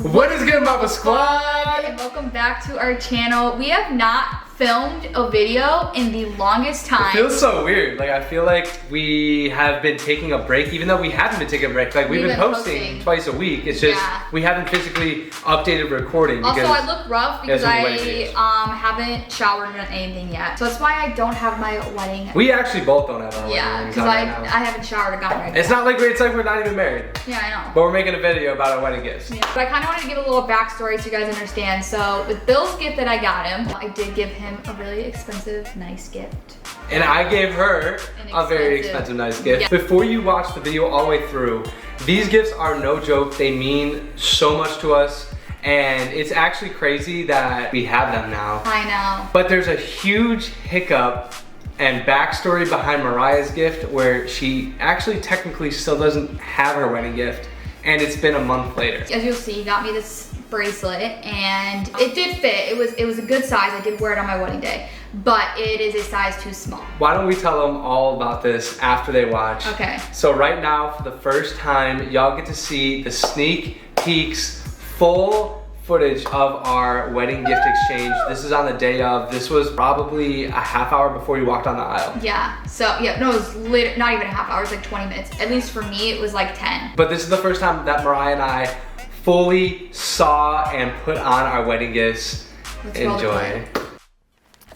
What is good, Mama Squad? And welcome back to our channel. We have not filmed a video in the longest time. It feels so weird. Like, I feel like we have been taking a break, even though we haven't been taking a break. Like, we've been posting twice a week. It's just, we haven't physically updated recording. Also, I look rough because I haven't showered or done anything yet. So that's why I don't have my wedding. We actually both don't have our wedding. Yeah, because I haven't showered or gotten ready. It's not like it's like we're not even married. Yeah, I know. But we're making a video about our wedding gifts. Yeah. But I kind of wanted to give a little backstory so you guys understand. So with Bill's gift that I got him, I did give him a really expensive, nice gift. And I gave her a very expensive, nice gift. Yeah. Before you watch the video all the way through, these gifts are no joke. They mean so much to us. And it's actually crazy that we have them now. I know. But there's a huge hiccup and backstory behind Mariah's gift where she actually technically still doesn't have her wedding gift. And it's been a month later. As you'll see, he got me this bracelet and it did fit. It was a good size. I did wear it on my wedding day, but it is a size too small. Why don't we tell them all about this after they watch? Okay. So right now, for the first time, y'all get to see the sneak peeks, full footage of our wedding gift exchange. This is on the day of. This was probably a half hour before you walked on the aisle. Yeah, so yeah, no, it was not even a half hour, it was like 20 minutes. At least for me, it was like 10. But this is the first time that Mariah and I fully saw and put on our wedding gifts. Enjoy.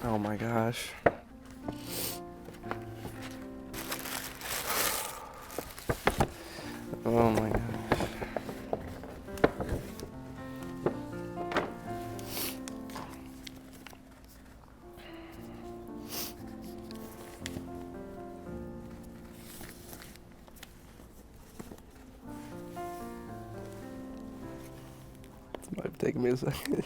Oh my gosh. Oh my gosh. This might take me a second.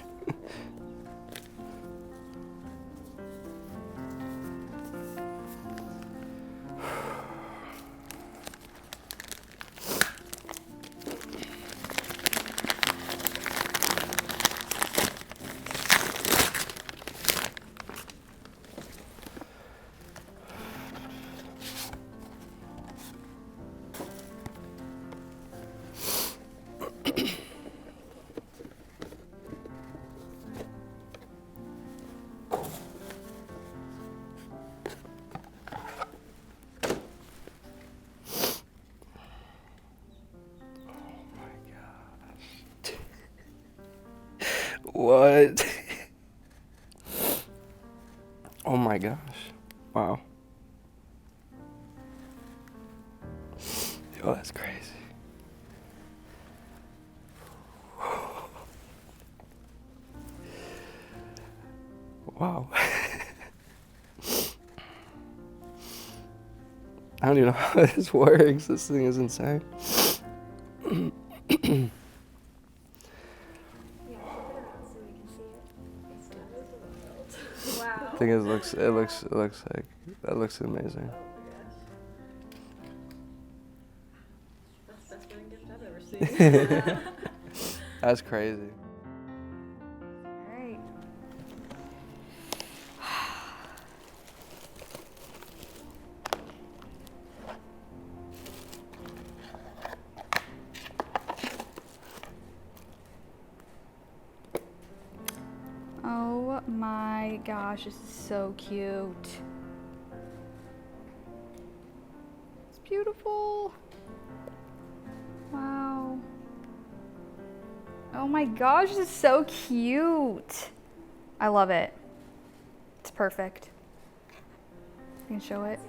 What? Oh my gosh. Wow. Oh, that's crazy. Wow. I don't even know how this works. This thing is insane. I think it looks like that looks amazing. That's the best wedding gift I've ever seen. That's crazy. Alright. Oh my gosh, this is so cute. It's beautiful. Wow. Oh my gosh, this is so cute. I love it. It's perfect. You can show it.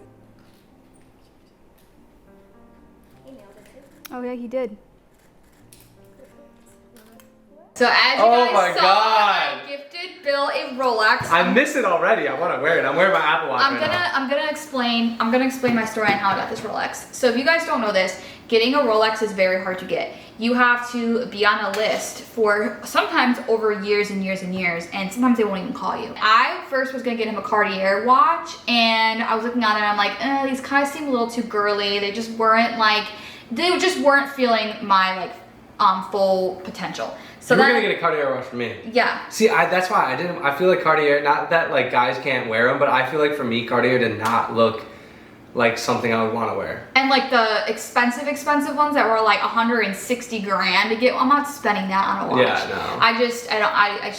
Oh yeah, he did. So as you guys saw, I gifted Bill a Rolex. I miss it already. I want to wear it. I'm wearing my Apple Watch right now. I'm gonna explain my story on how I got this Rolex. So if you guys don't know this, getting a Rolex is very hard to get. You have to be on a list for sometimes over years and years and years, and sometimes they won't even call you. I first was gonna get him a Cartier watch, and I was looking at it and I'm like, these kind of seem a little too girly. They just weren't feeling my full potential. So you were gonna get a Cartier watch for me. Yeah. See, that's why I feel like Cartier, not that like guys can't wear them, but I feel like for me, Cartier did not look like something I would want to wear. And like the expensive ones that were like 160 grand to get, I'm not spending that on a watch. Yeah, no. I just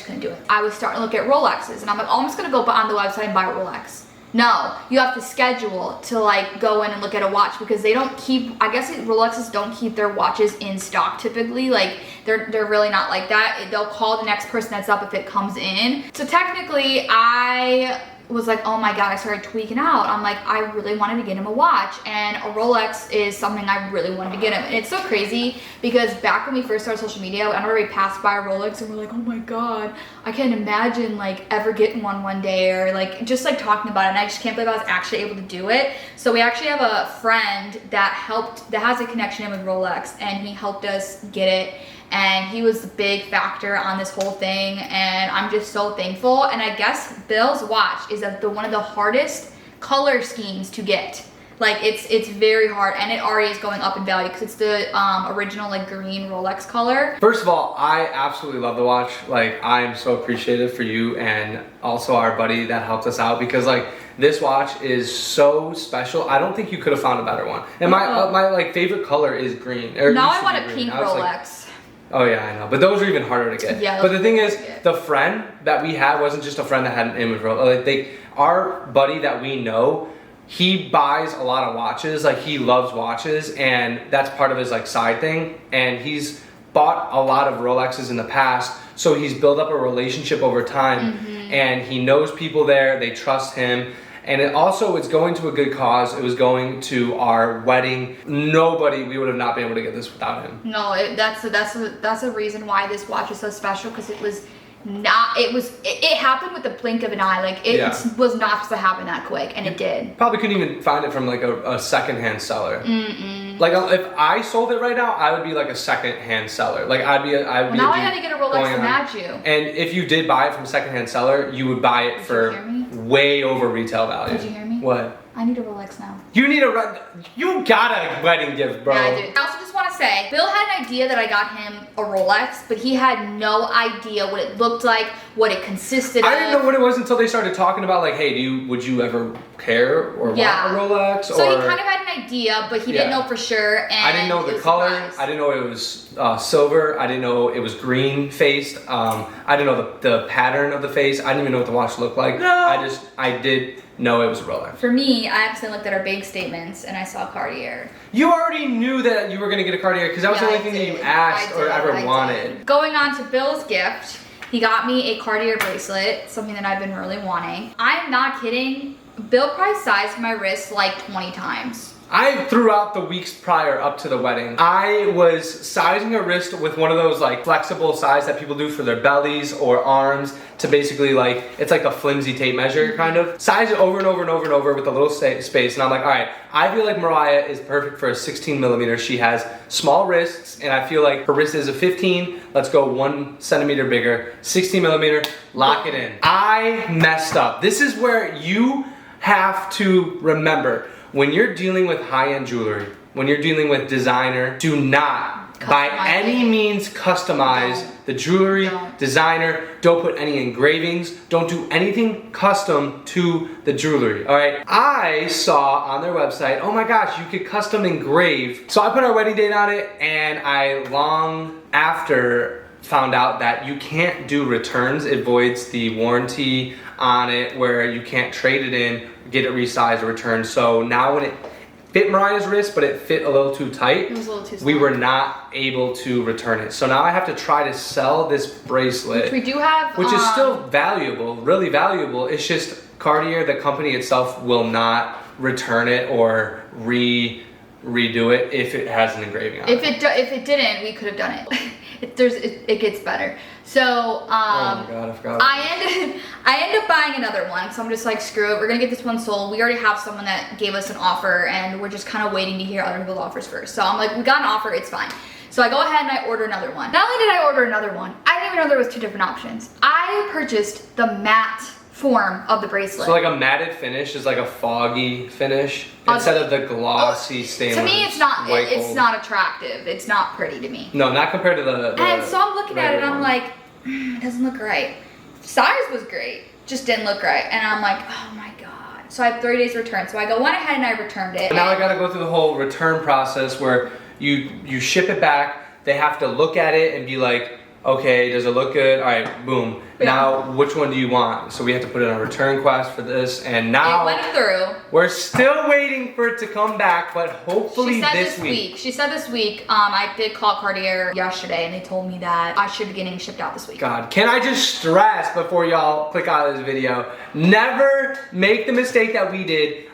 couldn't do it. I was starting to look at Rolexes and I'm like, oh, I'm just gonna go on the website and buy a Rolex. No, you have to schedule to like go in and look at a watch because they don't keep, I guess Rolexes don't keep their watches in stock typically. Like they're really not like that. They'll call the next person that's up if it comes in. So technically I was like, oh my God, I started tweaking out. I'm like, I really wanted to get him a watch, and a Rolex is something I really wanted to get him. And it's so crazy because back when we first started social media, I remember we passed by a Rolex and we're like, oh my God, I can't imagine like ever getting one day, or like just like talking about it. And I just can't believe I was actually able to do it. So we actually have a friend that has a connection in with Rolex, and he helped us get it. And he was the big factor on this whole thing, and I'm just so thankful. And I guess Bill's watch is one of the hardest color schemes to get. Like it's very hard, and it already is going up in value because it's the original like green Rolex color. First of all, I absolutely love the watch. Like I'm so appreciative for you and also our buddy that helped us out, because like this watch is so special. I don't think you could have found a better one. And my like favorite color is green. Now I want a pink Rolex. Oh yeah, I know, but those are even harder to get. Yeah, but the thing is, the friend that we had wasn't just a friend that had an image Rolex. Like our buddy that we know, he buys a lot of watches. Like he loves watches, and that's part of his like side thing. And he's bought a lot of Rolexes in the past, so he's built up a relationship over time, and he knows people there. They trust him. And it's going to a good cause. It was going to our wedding. We would have not been able to get this without him. No, that's a reason why this watch is so special, because it happened with the blink of an eye. Like it was not supposed to happen that quick, and it did. Probably couldn't even find it from like a secondhand seller. Like if I sold it right now, I would be like a secondhand seller. Like I now I gotta get a Rolex to match you. And if you did buy it from a secondhand seller, you would buy it for way over retail value. Did you hear me? What? I need a Rolex now. You got a wedding gift, bro. Yeah, I do. I also just want to say, Bill had an idea that I got him a Rolex, but he had no idea what it looked like, what it consisted of. I didn't know what it was until they started talking about like, hey, would you ever care or want a Rolex? So he kind of had an idea, but he didn't know for sure. And I didn't know the color. I didn't know it was silver. I didn't know it was green faced. I didn't know the pattern of the face. I didn't even know what the watch looked like. No. I did know it was a Rolex. For me, I accidentally looked at our bank statements and I saw Cartier. You already knew that you were going to get a Cartier because that was the only thing that you asked or ever wanted. Going on to Bill's gift, he got me a Cartier bracelet, something that I've been really wanting. I'm not kidding. Bill probably sized my wrist like 20 times. I threw out the weeks prior up to the wedding. I was sizing a wrist with one of those like flexible size that people do for their bellies or arms to basically like, it's like a flimsy tape measure kind of. Size it over and over and over and over with a little space, and I'm like, all right, I feel like Mariah is perfect for a 16 millimeter. She has small wrists, and I feel like her wrist is a 15. Let's go 1 centimeter bigger, 16 millimeter, lock it in. I messed up. This is where you have to remember, when you're dealing with high-end jewelry, when you're dealing with designer, do not by any means customize the jewelry, designer. Don't put any engravings. Don't do anything custom to the jewelry, all right? I saw on their website, oh my gosh, you could custom engrave. So I put our wedding date on it, and I long after found out that you can't do returns. It voids the warranty on it, where you can't trade it in, get it resized or returned. So now when it fit Mariah's wrist, but it fit a little too tight, it was a little too small. We were not able to return it. So now I have to try to sell this bracelet, which we do have, which is still valuable, really valuable. It's just Cartier, the company itself, will not return it or redo it if it has an engraving on it. If it didn't, we could have done it. It gets better. So oh my God, I forgot. I ended up buying another one, so I'm just like, screw it, we're gonna get this one sold. We already have someone that gave us an offer, and we're just kind of waiting to hear other people's offers first. So I'm like, we got an offer, it's fine. So I go ahead and I order another one. Not only did I order another one, I didn't even know there was 2 different options. I purchased the matte form of the bracelet. So like a matted finish is like a foggy finish instead of the glossy stainless. To me, it's not attractive. It's not pretty to me. No, not compared to the and so I'm looking at it, and I'm like, it doesn't look right. Size was great, just didn't look right. And I'm like, oh my God. So I have 30 days to return. So I went ahead and I returned it. Now I gotta go through the whole return process where you ship it back, they have to look at it and be like, okay, does it look good? All right, boom. Yeah. Now, which one do you want? So we have to put in a return request for this, and now it went through. We're still waiting for it to come back, but hopefully this week. She said this week. I did call Cartier yesterday, and they told me that I should be getting shipped out this week. God, can I just stress before y'all click out of this video, never make the mistake that we did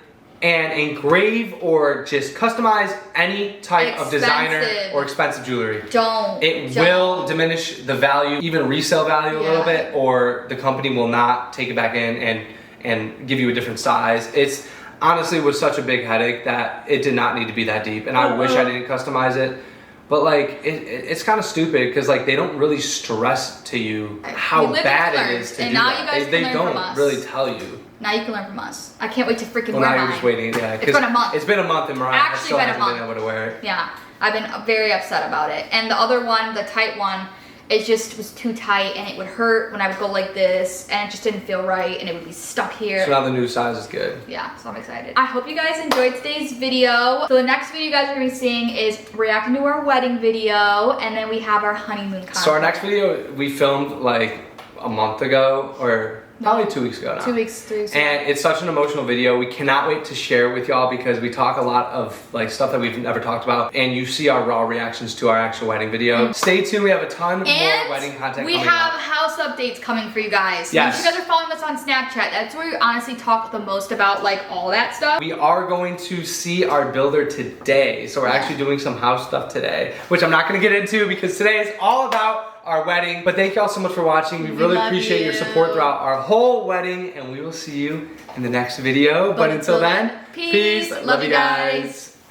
and engrave or just customize any type of designer or expensive jewelry. Don't. It will diminish the value, even resale value a little bit, or the company will not take it back in and give you a different size. It's honestly was such a big headache that it did not need to be that deep, and I wish I didn't customize it. But like, it's kind of stupid because like they don't really stress to you how bad it is to do that. They don't really tell you. Now you can learn from us. I can't wait to freaking wear now mine. You're just waiting, yeah. It's been a month. It's been a month and Mariah still hasn't been able to wear it. Yeah, I've been very upset about it. And the other one, the tight one, it just was too tight and it would hurt when I would go like this and it just didn't feel right and it would be stuck here. So now the new size is good. Yeah, so I'm excited. I hope you guys enjoyed today's video. So the next video you guys are gonna be seeing is reacting to our wedding video, and then we have our honeymoon content. So our next video we filmed like a month ago, or probably 2 weeks ago now. 2 weeks, 3 weeks ago. And it's such an emotional video. We cannot wait to share it with y'all because we talk a lot of like stuff that we've never talked about, and you see our raw reactions to our actual wedding video. Stay tuned, we have a ton more wedding content we coming have up. house updates coming for you guys. Yes. If you guys are following us on Snapchat, that's where we honestly talk the most about like all that stuff. We are going to see our builder today. So we're actually doing some house stuff today, which I'm not gonna get into because today is all about our wedding. But thank y'all so much for watching. We really appreciate your support throughout our whole wedding, and we will see you in the next video. But until then, peace. Love you guys.